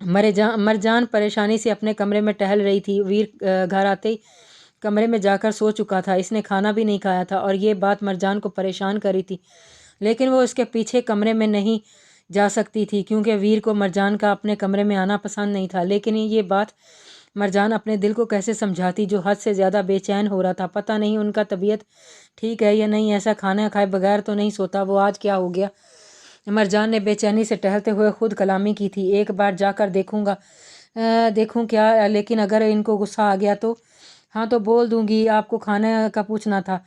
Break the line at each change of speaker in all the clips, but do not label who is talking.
مرجان پریشانی سے اپنے کمرے میں ٹہل رہی تھی۔ ویر گھر آتے ہی کمرے میں جا کر سو چکا تھا۔ اس نے کھانا بھی نہیں کھایا تھا اور یہ بات مرجان کو پریشان کر رہی تھی، لیکن وہ اس کے پیچھے کمرے میں نہیں جا سکتی تھی کیونکہ ویر کو مرجان کا اپنے کمرے میں آنا پسند نہیں تھا۔ لیکن یہ بات مرجان اپنے دل کو کیسے سمجھاتی جو حد سے زیادہ بے چین ہو رہا تھا۔ پتہ نہیں ان کا طبیعت ٹھیک ہے یا نہیں، ایسا کھانا کھائے بغیر تو نہیں سوتا وہ، آج کیا ہو گیا؟ مرجان نے بے چینی سے ٹہلتے ہوئے خود کلامی کی تھی۔ ایک بار جا کر دیکھوں کیا، لیکن اگر ان کو غصہ آ گیا تو؟ ہاں تو بول دوں گی، آپ کو کھانے کا پوچھنا تھا۔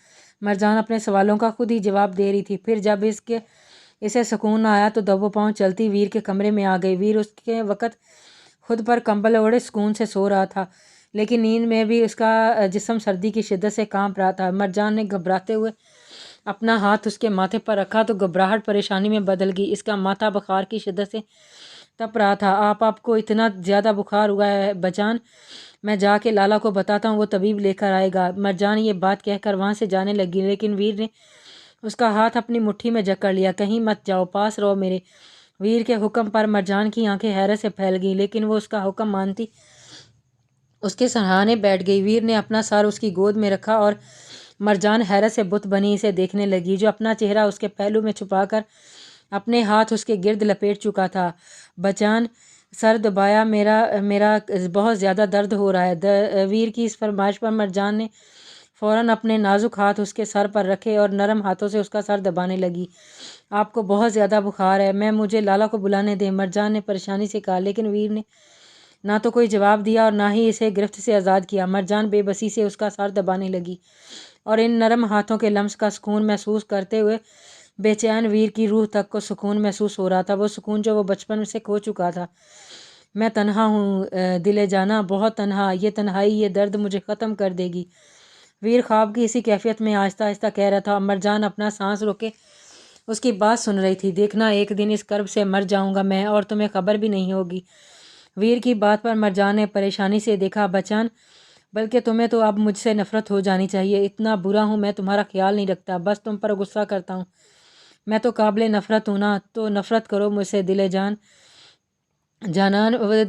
مرجان اپنے سوالوں کا خود ہی جواب دے رہی تھی۔ پھر جب اسے سکون نہ آیا تو دبو پاؤں چلتی ویر کے کمرے میں آ گئی۔ ویر اس کے وقت خود پر کمبل اوڑھے سکون سے سو رہا تھا، لیکن نیند میں بھی اس کا جسم سردی کی شدت سے کانپ رہا تھا۔ مرجان نے گھبراتے ہوئے اپنا ہاتھ اس کے ماتھے پر رکھا تو گھبراہٹ پریشانی میں بدل گئی۔ اس کا ماتھا بخار کی شدت سے تپ رہا تھا۔ آپ کو اتنا زیادہ بخار ہوا ہے بجان؟ میں جا کے لالا کو بتاتا ہوں، وہ طبیب لے کر آئے گا۔ مرجان یہ بات کہہ کر وہاں سے جانے لگی، لیکن ویر نے اس کا ہاتھ اپنی مٹھی میں جکڑ لیا۔ کہیں مت جاؤ، پاس رہو میرے۔ ویر کے حکم پر مرجان کی آنکھیں حیرت سے پھیل گئیں، لیکن وہ اس کا حکم مانتی اس کے سرہانے بیٹھ گئی۔ ویر نے اپنا سر اس کی گود میں رکھا اور مرجان حیرت سے بت بنی اسے دیکھنے لگی، جو اپنا چہرہ اس کے پہلو میں چھپا کر اپنے ہاتھ اس کے گرد لپیٹ چکا تھا۔ بچان، سر دبایا، میرا بہت زیادہ درد ہو رہا ہے۔ ویر کی اس فرمائش پر مرجان نے فوراً اپنے نازک ہاتھ اس کے سر پر رکھے اور نرم ہاتھوں سے اس کا سر دبانے لگی۔ آپ کو بہت زیادہ بخار ہے، مجھے لالا کو بلانے دیں، مرجان نے پریشانی سے کہا، لیکن ویر نے نہ تو کوئی جواب دیا اور نہ ہی اسے گرفت سے آزاد کیا۔ مرجان بے بسی سے اس کا سر دبانے لگی اور ان نرم ہاتھوں کے لمس کا سکون محسوس کرتے ہوئے بے چین ویر کی روح تک کو سکون محسوس ہو رہا تھا، وہ سکون جو وہ بچپن سے کھو چکا تھا۔ میں تنہا ہوں دل جانا، بہت تنہا، یہ تنہائی، یہ درد مجھے ختم کر دے گی۔ ویر خواب کی اسی کیفیت میں آہستہ آہستہ کہہ رہا تھا اور مرجان اپنا سانس روکے اس کی بات سن رہی تھی۔ دیکھنا ایک دن اس کرب سے مر جاؤں گا میں اور تمہیں خبر بھی نہیں ہوگی۔ ویر کی بات پر مرجان نے پریشانی سے دیکھا۔ بچان، بلکہ تمہیں تو اب مجھ سے نفرت ہو جانی چاہیے، اتنا برا ہوں میں تمہارا خیال نہیں رکھتا، بس تم پر غصہ کرتا ہوں۔ میں تو قابل نفرت ہوں نا، تو نفرت کرو مجھ سے دل جانان۔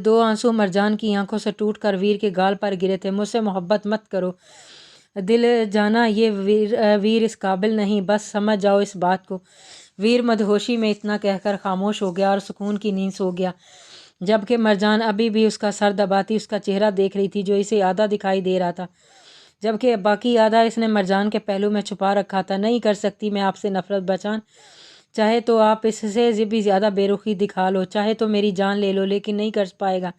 دو آنسو مرجان کی آنکھوں سے ٹوٹ کر ویر کے گال پر گرے تھے۔ مجھ سے محبت مت کرو دل جانا، یہ ویر اس قابل نہیں، بس سمجھ جاؤ اس بات کو۔ ویر مدہوشی میں اتنا کہہ کر خاموش ہو گیا اور سکون کی نیند سو گیا، جبکہ مرجان ابھی بھی اس کا سر دباتی اس کا چہرہ دیکھ رہی تھی، جو اسے آدھا دکھائی دے رہا تھا، جبکہ باقی آدھا اس نے مرجان کے پہلو میں چھپا رکھا تھا۔ نہیں کر سکتی میں آپ سے نفرت بچان، چاہے تو آپ اس سے بھی زیادہ بے رخی دکھا لو، چاہے تو میری جان لے لو، لیکن نہیں کر پائے گا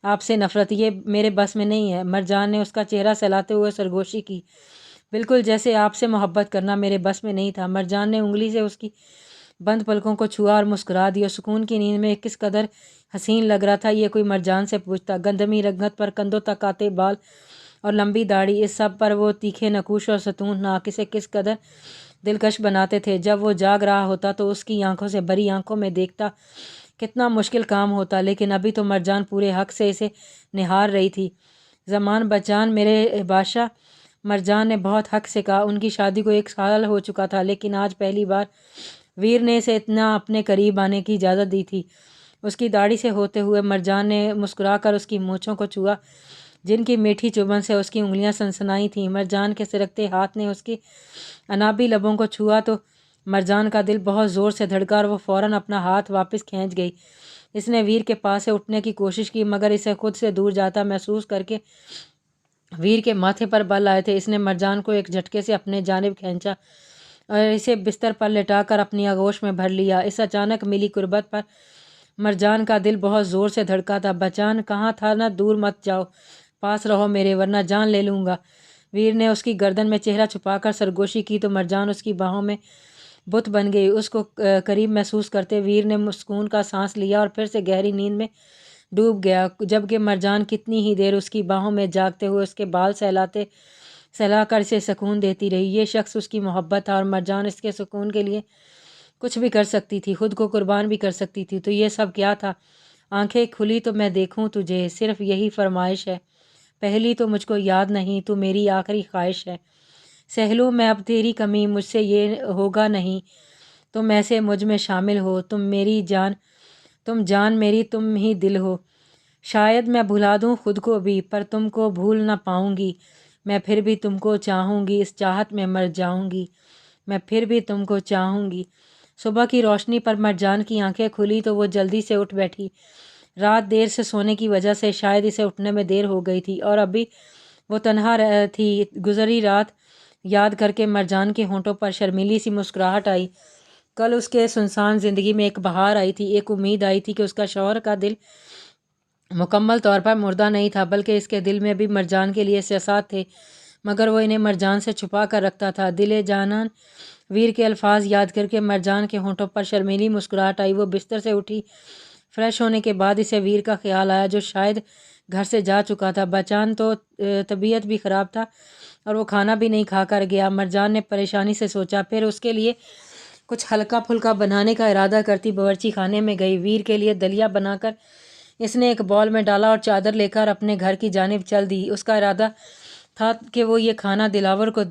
آپ سے نفرت، یہ میرے بس میں نہیں ہے۔ مرجان نے اس کا چہرہ سہلاتے ہوئے سرگوشی کی، بالکل جیسے آپ سے محبت کرنا میرے بس میں نہیں تھا۔ مرجان نے انگلی سے اس کی بند پلکوں کو چھوا اور مسکرا دیا۔ سکون کی نیند میں کس قدر حسین لگ رہا تھا یہ کوئی مرجان سے پوچھتا۔ گندمی رنگت پر کندھوں تک آتے بال اور لمبی داڑھی، اس سب پر وہ تیکھے نقوش اور ستون ناک اسے کس قدر دلکش بناتے تھے۔ جب وہ جاگ رہا ہوتا تو اس کی آنکھوں سے بھری آنکھوں میں دیکھتا کتنا مشکل کام ہوتا، لیکن ابھی تو مرجان پورے حق سے اسے نہار رہی تھی۔ زمان بچان میرے بادشاہ، مرجان نے بہت حق سے کہا۔ ان کی شادی کو 1 سال ہو چکا تھا، لیکن آج پہلی بار ویر نے اسے اتنا اپنے قریب آنے کی اجازت دی تھی۔ اس کی داڑھی سے ہوتے ہوئے مرجان نے مسکرا کر اس کی مونچھوں کو چھوا، جن کی میٹھی چبھن سے اس کی انگلیاں سنسنائی تھیں۔ مرجان کے سرکتے ہاتھ نے اس کی انابی لبوں کو چھوا تو مرجان کا دل بہت زور سے دھڑکا اور وہ فوراً اپنا ہاتھ واپس کھینچ گئی۔ اس نے ویر کے پاس سے اٹھنے کی کوشش کی، مگر اسے خود سے دور جاتا محسوس کر کے ویر کے ماتھے پر بل آئے تھے۔ اس نے مرجان کو ایک جھٹکے سے اپنے جانب کھینچا اور اسے بستر پر لٹا کر اپنی آغوش میں بھر لیا۔ اس اچانک ملی قربت پر مرجان کا دل بہت زور سے دھڑکا تھا۔ بچان، کہاں تھا نا، دور مت جاؤ، پاس رہو میرے، ورنہ جان لے لوں گا۔ ویر نے اس کی گردن میں چہرہ چھپا کر سرگوشی کی تو مرجان اس کی باہوں میں بت بن گئی۔ اس کو قریب محسوس کرتے ویر نے سکون کا سانس لیا اور پھر سے گہری نیند میں ڈوب گیا، جبکہ مرجان کتنی ہی دیر اس کی باہوں میں جاگتے ہوئے اس کے بال سہلا کر اسے سکون دیتی رہی۔ یہ شخص اس کی محبت تھا اور مرجان اس کے سکون کے لیے کچھ بھی کر سکتی تھی، خود کو قربان بھی کر سکتی تھی۔ تو یہ سب کیا تھا؟ آنکھیں کھلی تو میں دیکھوں تجھے، صرف یہی فرمائش ہے، پہلی تو مجھ کو یاد نہیں، تو میری آخری خواہش ہے۔ سہ لوں میں اب تیری کمی، مجھ سے یہ ہوگا نہیں، تم ایسے مجھ میں شامل ہو، تم جان میری، تم ہی دل ہو۔ شاید میں بھلا دوں خود کو بھی، پر تم کو بھول نہ پاؤں گی، میں پھر بھی تم کو چاہوں گی، اس چاہت میں مر جاؤں گی، میں پھر بھی تم کو چاہوں گی۔ صبح کی روشنی پر مرجان کی آنکھیں کھلی تو وہ جلدی سے اٹھ بیٹھی۔ رات دیر سے سونے کی وجہ سے شاید اسے اٹھنے میں دیر ہو گئی تھی، اور ابھی وہ تنہا تھی۔ گزری رات یاد کر کے مرجان کے ہونٹوں پر شرمیلی سی مسکراہٹ آئی۔ کل اس کے سنسان زندگی میں ایک بہار آئی تھی، ایک امید آئی تھی کہ اس کا شوہر کا دل مکمل طور پر مردہ نہیں تھا، بلکہ اس کے دل میں بھی مرجان کے لیے احساسات تھے، مگر وہ انہیں مرجان سے چھپا کر رکھتا تھا۔ دل جانان ویر کے الفاظ یاد کر کے مرجان کے ہونٹوں پر شرمیلی مسکراہٹ آئی۔ وہ بستر سے اٹھی۔ فریش ہونے کے بعد اسے ویر کا خیال آیا، جو شاید گھر سے جا چکا تھا۔ بچان تو طبیعت بھی خراب تھا اور وہ کھانا بھی نہیں کھا کر گیا۔ مرجان نے پریشانی سے سوچا، پھر اس کے لیے کچھ ہلکا پھلکا بنانے کا ارادہ کرتی باورچی خانے میں گئی۔ ویر کے لیے دلیا بنا کر اس نے ایک بول میں ڈالا اور چادر لے کر اپنے گھر کی جانب چل دی۔ اس کا ارادہ تھا کہ وہ یہ کھانا دلاور کو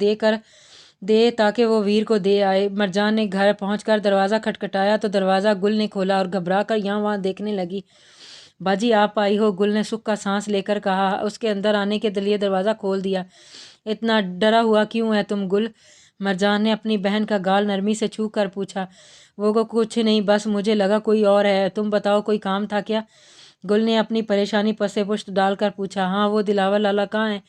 دے تاکہ وہ ویر کو دے آئے۔ مرجان نے گھر پہنچ کر دروازہ کھٹکھٹایا تو دروازہ گل نے کھولا اور گھبرا کر یہاں وہاں دیکھنے لگی۔ باجی آپ آئی ہو، گل نے سکھ کا سانس لے کر کہا۔ اس کے اندر آنے کے لیے دروازہ کھول دیا۔ اتنا ڈرا ہوا کیوں ہے تم گل؟ مرجان نے اپنی بہن کا گال نرمی سے چھو کر پوچھا۔ وہ کچھ نہیں، بس مجھے لگا کوئی اور ہے۔ تم بتاؤ کوئی کام تھا کیا؟ گل نے اپنی پریشانی پسے پشت ڈال کر پوچھا۔ ہاں، وہ دلاور لالا کہاں ہیں؟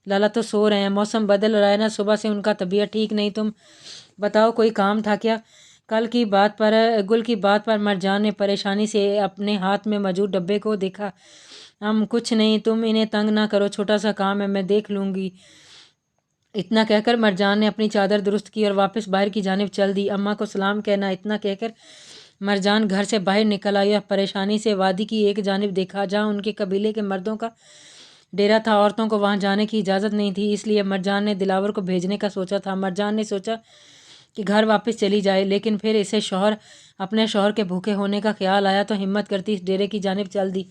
لالا تو سو رہے ہیں، موسم بدل رہا ہے نا، صبح سے ان کا طبیعت ٹھیک نہیں۔ تم بتاؤ کوئی کام تھا کیا؟ گل کی بات پر مرجان نے پریشانی سے اپنے ہاتھ میں موجود ڈبے کو دیکھا۔ کچھ نہیں، تم انہیں تنگ نہ کرو، چھوٹا سا کام ہے، میں دیکھ لوں گی۔ اتنا کہہ کر مرجان نے اپنی چادر درست کی اور واپس باہر کی جانب چل دی۔ اماں کو سلام کہنا۔ اتنا کہہ کر مرجان گھر سے باہر نکل آئی اور پریشانی سے وادی کی ایک جانب دیکھا جہاں ان کے قبیلے کے مردوں کا ڈیرا تھا۔ عورتوں کو وہاں جانے کی اجازت نہیں تھی، اس لیے مرجان نے دلاور کو بھیجنے کا سوچا تھا۔ مرجان نے سوچا کہ گھر واپس چلی جائے، لیکن پھر اسے اپنے شوہر کے بھوکے ہونے کا خیال آیا تو ہمت کرتی اس ڈیرے کی جانب چل دی۔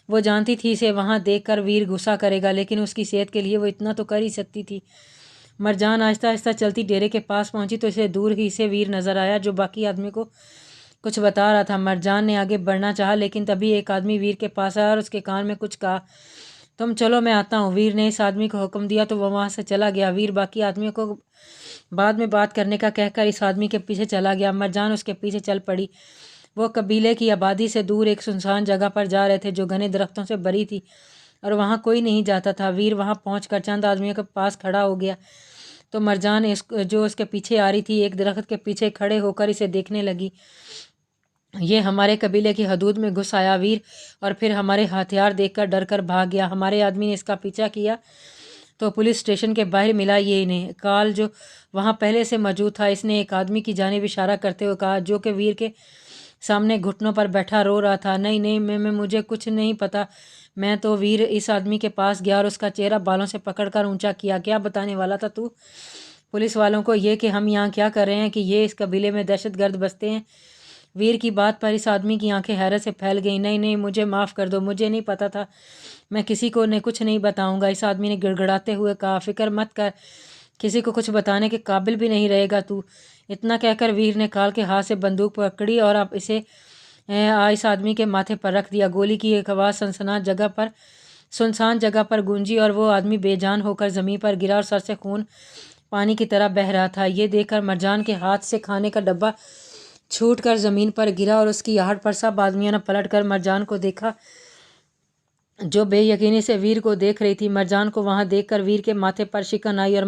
وہ جانتی تھی اسے وہاں دیکھ کر ویر غصہ کرے گا، لیکن اس کی صحت کے لیے وہ اتنا تو کر ہی سکتی تھی۔ مرجان آہستہ آہستہ چلتی ڈیرے کے پاس پہنچی تو اسے دور ہی سے ویر نظر آیا، جو باقی آدمی کو کچھ بتا رہا تھا۔ مرجان نے آگے بڑھنا چاہا، لیکن تبھی ایک آدمی ویر کے پاس آیا اور اس کے کان میں کچھ کہا۔ تم چلو، میں آتا ہوں۔ ویر نے اس آدمی کو حکم دیا تو وہ وہاں سے چلا گیا۔ ویر باقی آدمیوں کو بعد میں بات کرنے کا کہہ کر اس آدمی کے پیچھے چلا گیا۔ مرجان اس کے پیچھے چل پڑی۔ وہ قبیلے کی آبادی سے دور ایک سنسان جگہ پر جا رہے تھے جو گھنے درختوں سے بھری تھی اور وہاں کوئی نہیں جاتا تھا۔ ویر وہاں پہنچ کر چند آدمیوں کے پاس کھڑا ہو گیا تو مرجان جو اس کے پیچھے آ رہی تھی ایک درخت کے پیچھے کھڑے ہو کر اسے دیکھنے لگی۔ یہ ہمارے قبیلے کی حدود میں گھس آیا ویر، اور پھر ہمارے ہتھیار دیکھ کر ڈر کر بھاگ گیا۔ ہمارے آدمی نے اس کا پیچھا کیا تو پولیس اسٹیشن کے باہر ملا یہ انہیں۔ کال جو وہاں پہلے سے موجود تھا، اس نے ایک آدمی کی جانب اشارہ کرتے ہوئے کہا، جو کہ ویر کے سامنے گھٹنوں پر بیٹھا رو رہا تھا۔ نہیں، مجھے کچھ نہیں پتا۔ میں تو ویر اس آدمی کے پاس گیا اور اس کا چہرہ بالوں سے پکڑ کر اونچا کیا۔ کیا بتانے والا تھا تو؟ پولیس والوں کو یہ کہ ہم یہاں کیا کر رہے ہیں، کہ یہ اس قبیلے میں دہشت گرد بستے ہیں۔ ویر کی بات پر اس آدمی کی آنکھیں حیرت سے پھیل گئیں۔ نہیں، مجھے معاف کر دو، مجھے نہیں پتا تھا، میں کسی کو کچھ نہیں بتاؤں گا، اس آدمی نے گڑگڑاتے ہوئے کہا۔ فکر مت کر، کسی کو کچھ بتانے کے قابل بھی نہیں رہے گا تو۔ اتنا کہہ کر ویر نے کال کے ہاتھ سے بندوق پکڑی اور اب اسے اس آدمی کے ماتھے پر رکھ دیا۔ گولی کی ایک آواز سنسان جگہ پر گونجی اور وہ آدمی بے جان ہو کر زمین پر گرا اور سر سے خون پانی کی طرح بہہ رہا تھا۔ یہ دیکھ کر مرجان کے ہاتھ سے کھانے کا ڈبہ چھوٹ کر زمین پر گرا اور اس کی آہٹ پر سب آدمیوں نے پلٹ کر مرجان کو دیکھا، جو بے یقینی سے ویر کو دیکھ رہی تھی۔ مرجان کو وہاں دیکھ کر ویر کے ماتھے پر شکن آئی اور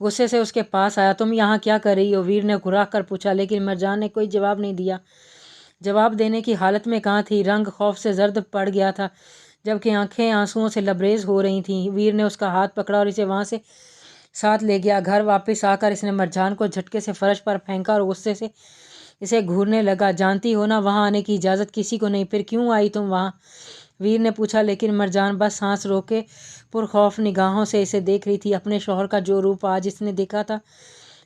غصے سے اس کے پاس آیا۔ تم یہاں کیا کر رہی ہو؟ ویر نے گھبرا کر پوچھا، لیکن مرجان نے کوئی جواب نہیں دیا۔ جواب دینے کی حالت میں کہاں تھی، رنگ خوف سے زرد پڑ گیا تھا، جبکہ آنکھیں آنسوؤں سے لبریز ہو رہی تھیں۔ ویر نے اس کا ہاتھ پکڑا اور اسے وہاں سے ساتھ لے گیا۔ گھر واپس آ کر اس نے مرجان کو جھٹکے سے فرش پر پھینکا اور غصے سے اسے گھورنے لگا۔ جانتی ہو نا وہاں آنے کی اجازت کسی کو نہیں، پھر کیوں آئی تم وہاں؟ ویر نے پوچھا، لیکن مرجان بس سانس روکے پرخوف نگاہوں سے اسے دیکھ رہی تھی۔ اپنے شوہر کا جو روپ آج اس نے دیکھا تھا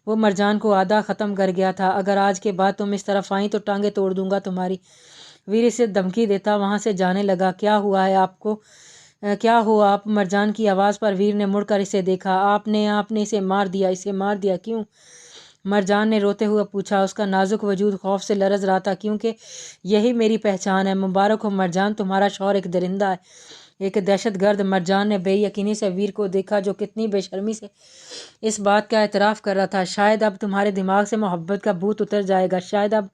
وہ مرجان کو آدھا ختم کر گیا تھا۔ اگر آج کے بعد تم اس طرف آئیں تو ٹانگیں توڑ دوں گا تمہاری۔ ویر اسے دھمکی دیتا وہاں سے جانے لگا۔ کیا ہوا ہے آپ کو؟ کیا ہوا آپ؟ مرجان کی آواز پر ویر نے مڑ کر اسے دیکھا۔ آپ نے اسے مار دیا، کیوں؟ مرجان نے روتے ہوئے پوچھا۔ اس کا نازک وجود خوف سے لرز رہا تھا۔ کیونکہ یہی میری پہچان ہے۔ مبارک ہو مرجان، تمہارا شوہر ایک درندہ ہے، ایک دہشت گرد۔ مرجان نے بے یقینی سے ویر کو دیکھا جو کتنی بے شرمی سے اس بات کا اعتراف کر رہا تھا۔ شاید اب تمہارے دماغ سے محبت کا بھوت اتر جائے گا، شاید اب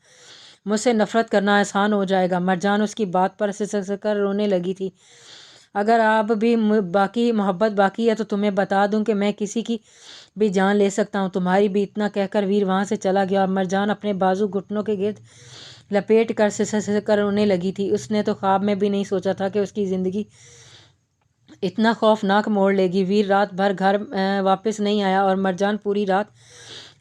مجھ سے نفرت کرنا آسان ہو جائے گا۔ مرجان اس کی بات پر سسک کر رونے لگی تھی۔ اگر اب بھی محبت باقی ہے تو تمہیں بتا دوں کہ میں کسی کی بھی جان لے سکتا ہوں، تمہاری بھی۔ اتنا کہہ کر ویر وہاں سے چلا گیا اور مرجان اپنے بازو گھٹنوں کے گرد لپیٹ کر سسک کر رونے لگی تھی۔ اس نے تو خواب میں بھی نہیں سوچا تھا کہ اس کی زندگی اتنا خوفناک موڑ لے گی۔ ویر رات بھر گھر واپس نہیں آیا اور مرجان پوری رات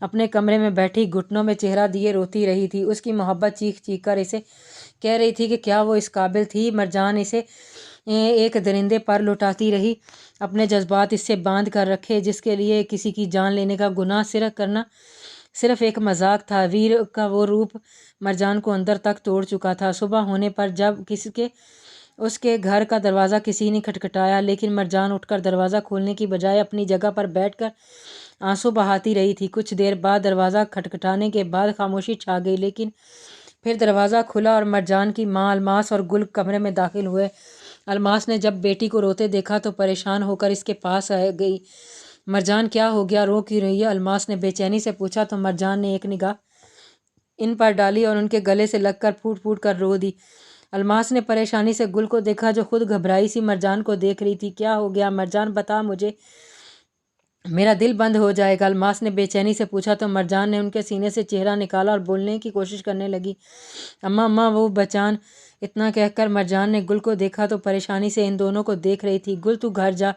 اپنے کمرے میں بیٹھی گھٹنوں میں چہرہ دیے روتی رہی تھی۔ اس کی محبت چیخ چیخ کر اسے کہہ رہی تھی کہ کیا وہ اس قابل تھی۔ مرجان اسے ایک درندے پر لٹاتی رہی، اپنے جذبات اس سے باندھ کر رکھے جس کے لیے کسی کی جان لینے کا گناہ کرنا صرف ایک مذاق تھا۔ ویر کا وہ روپ مرجان کو اندر تک توڑ چکا تھا۔ صبح ہونے پر جب اس کے گھر کا دروازہ کسی نے کھٹکھٹایا، لیکن مرجان اٹھ کر دروازہ کھولنے کی بجائے اپنی جگہ پر بیٹھ کر آنسو بہاتی رہی تھی۔ کچھ دیر بعد دروازہ کھٹکھٹانے کے بعد خاموشی چھا گئی، لیکن پھر دروازہ کھلا اور مرجان کی ماں الماس اور گل کمرے میں داخل ہوئے۔ الماس نے جب بیٹی کو روتے دیکھا تو پریشان ہو کر اس کے پاس گئی۔ مرجان کیا ہو گیا، رو کیوں رہی ہے؟ الماس نے بے چینی سے پوچھا تو مرجان نے ایک نگاہ ان پر ڈالی اور ان کے گلے سے لگ کر پھوٹ پھوٹ کر رو دی۔ الماس نے پریشانی سے گل کو دیکھا جو خود گھبرائی سی مرجان کو دیکھ رہی تھی۔ کیا ہو گیا مرجان، بتا مجھے، میرا دل بند ہو جائے گا، الماس نے بے چینی سے پوچھا تو مرجان نے ان کے سینے سے چہرہ نکالا اور بولنے کی کوشش کرنے لگی۔ اماں وہ بچان۔ اتنا کہہ کر مرجان نے گل کو دیکھا تو پریشانی سے ان دونوں کو دیکھ رہی تھی۔ گل تو گھر جا،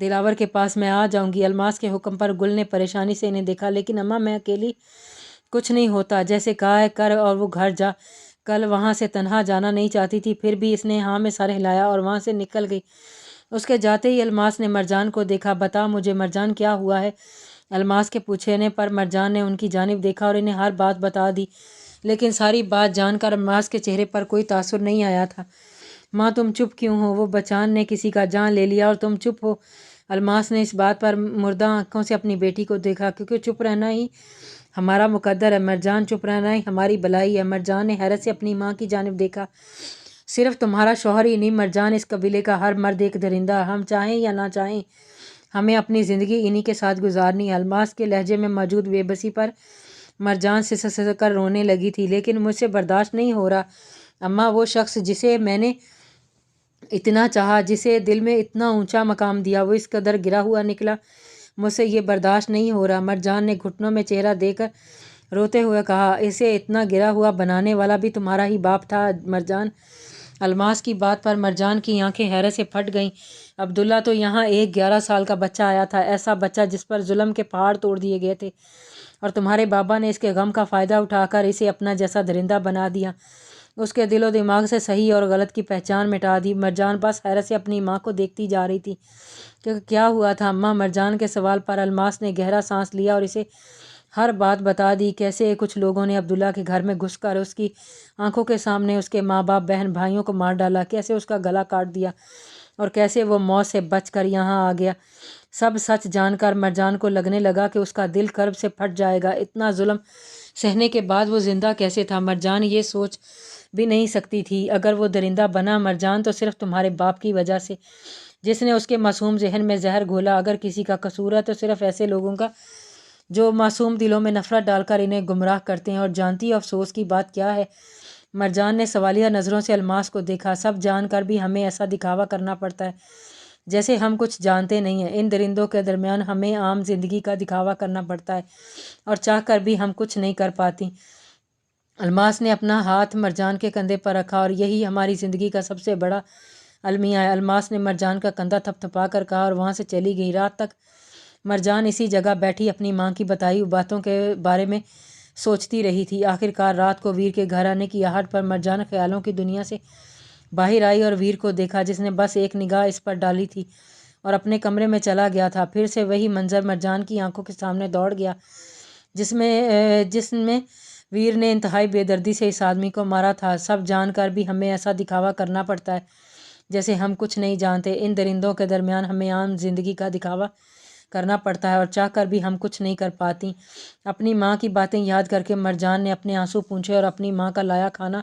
دلاور کے پاس، میں آ جاؤں گی۔ الماس کے حکم پر گل نے پریشانی سے انہیں دیکھا۔ لیکن اماں میں اکیلی، کچھ نہیں ہوتا، جیسے کہا ہے کر اور وہ گھر جا۔ کل وہاں سے تنہا جانا نہیں چاہتی تھی، پھر بھی اس نے ہاں میں سر ہلایا اور وہاں سے نکل گئی۔ اس کے جاتے ہی الماس نے مرجان کو دیکھا۔ بتا مجھے مرجان کیا ہوا ہے؟ الماس کے پوچھنے پر مرجان نے ان کی جانب دیکھا اور انہیں ہر بات بتا دی، لیکن ساری بات جان کر الماس کے چہرے پر کوئی تاثر نہیں آیا تھا۔ ماں تم چپ کیوں ہو؟ وہ بچان نے کسی کا جان لے لیا اور تم چپ ہو؟ الماس نے اس بات پر مردہ آنکھوں سے اپنی بیٹی کو دیکھا۔ کیونکہ چپ رہنا ہی ہمارا مقدر ہے مرجان، چپ رہنا ہی ہماری بھلائی ہے۔ مرجان نے حیرت سے اپنی ماں کی جانب دیکھا۔ صرف تمہارا شوہر ہی نہیں مرجان، اس قبیلے کا ہر مرد ایک درندہ، ہم چاہیں یا نہ چاہیں ہمیں اپنی زندگی انہی کے ساتھ گزارنی ہے۔ الماس کے لہجے میں موجود بے بسی پر مرجان سسک کر رونے لگی تھی۔ لیکن مجھ سے برداشت نہیں ہو رہا اماں، وہ شخص جسے میں نے اتنا چاہا، جسے دل میں اتنا اونچا مقام دیا، وہ اس قدر گرا ہوا نکلا، مجھ سے یہ برداشت نہیں ہو رہا۔ مرجان نے گھٹنوں میں چہرہ دے کر روتے ہوئے کہا، اسے اتنا گرا ہوا بنانے والا بھی تمہارا ہی باپ تھا مرجان؟ الماس کی بات پر مرجان کی آنکھیں حیرت سے پھٹ گئیں۔ عبداللہ تو یہاں ایک 11 سال کا بچہ آیا تھا، ایسا بچہ جس پر ظلم کے پہاڑ توڑ دیے گئے تھے، اور تمہارے بابا نے اس کے غم کا فائدہ اٹھا کر اسے اپنا جیسا درندہ بنا دیا، اس کے دل و دماغ سے صحیح اور غلط کی پہچان مٹا دی۔ مرجان بس حیرت سے اپنی ماں کو دیکھتی جا رہی تھی کہ کیا ہوا تھا اماں؟ مرجان کے سوال پر الماس نے گہرا سانس لیا اور اسے ہر بات بتا دی۔ کیسے کچھ لوگوں نے عبداللہ کے گھر میں گھس کر اس کی آنکھوں کے سامنے اس کے ماں باپ، بہن بھائیوں کو مار ڈالا، کیسے اس کا گلا کاٹ دیا اور کیسے وہ موت سے بچ کر یہاں آ گیا۔ سب سچ جان کر مرجان کو لگنے لگا کہ اس کا دل کرب سے پھٹ جائے گا۔ اتنا ظلم سہنے کے بعد وہ زندہ کیسے تھا؟ مرجان یہ سوچ بھی نہیں سکتی تھی۔ اگر وہ درندہ بنا مرجان تو صرف تمہارے باپ کی وجہ سے، جس نے اس کے معصوم ذہن میں زہر گھولا۔ اگر کسی کا قصور ہے تو صرف ایسے لوگوں کا جو معصوم دلوں میں نفرت ڈال کر انہیں گمراہ کرتے ہیں۔ اور جانتی ہو افسوس کی بات کیا ہے؟ مرجان نے سوالیہ نظروں سے الماس کو دیکھا۔ سب جان کر بھی ہمیں ایسا دکھاوا کرنا پڑتا ہے جیسے ہم کچھ جانتے نہیں ہیں۔ ان درندوں کے درمیان ہمیں عام زندگی کا دکھاوا کرنا پڑتا ہے اور چاہ کر بھی ہم کچھ نہیں کر پاتی۔ الماس نے اپنا ہاتھ مرجان کے کندھے پر رکھا، اور یہی ہماری زندگی کا سب سے بڑا المیہ ہے۔ الماس نے مرجان کا کندھا تھپ تھپا کر کہا اور وہاں سے چلی گئی۔ رات تک مرجان اسی جگہ بیٹھی اپنی ماں کی بتائی ہوئی باتوں کے بارے میں سوچتی رہی تھی۔ آخرکار رات کو ویر کے گھر آنے کی آہٹ پر مرجان خیالوں کی دنیا سے باہر آئی اور ویر کو دیکھا، جس نے بس ایک نگاہ اس پر ڈالی تھی اور اپنے کمرے میں چلا گیا تھا۔ پھر سے وہی منظر مرجان کی آنکھوں کے سامنے دوڑ گیا جس میں ویر نے انتہائی بے دردی سے اس آدمی کو مارا تھا۔ سب جان کر بھی ہمیں ایسا دکھاوا کرنا پڑتا ہے جیسے ہم کچھ نہیں جانتے۔ ان درندوں کے درمیان ہمیں عام زندگی کا دکھاوا کرنا پڑتا ہے اور چاہ کر بھی ہم کچھ نہیں کر پاتی۔ اپنی ماں کی باتیں یاد کر کے مرجان نے اپنے آنسو پونچھے اور اپنی ماں کا لایا کھانا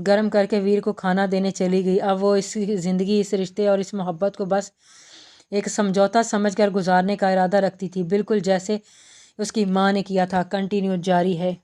گرم کر کے ویر کو کھانا دینے چلی گئی۔ اب وہ اس زندگی، اس رشتے اور اس محبت کو بس ایک سمجھوتا سمجھ کر گزارنے کا ارادہ رکھتی تھی، بالکل جیسے اس کی ماں نے کیا تھا۔ کنٹینیو جاری ہے۔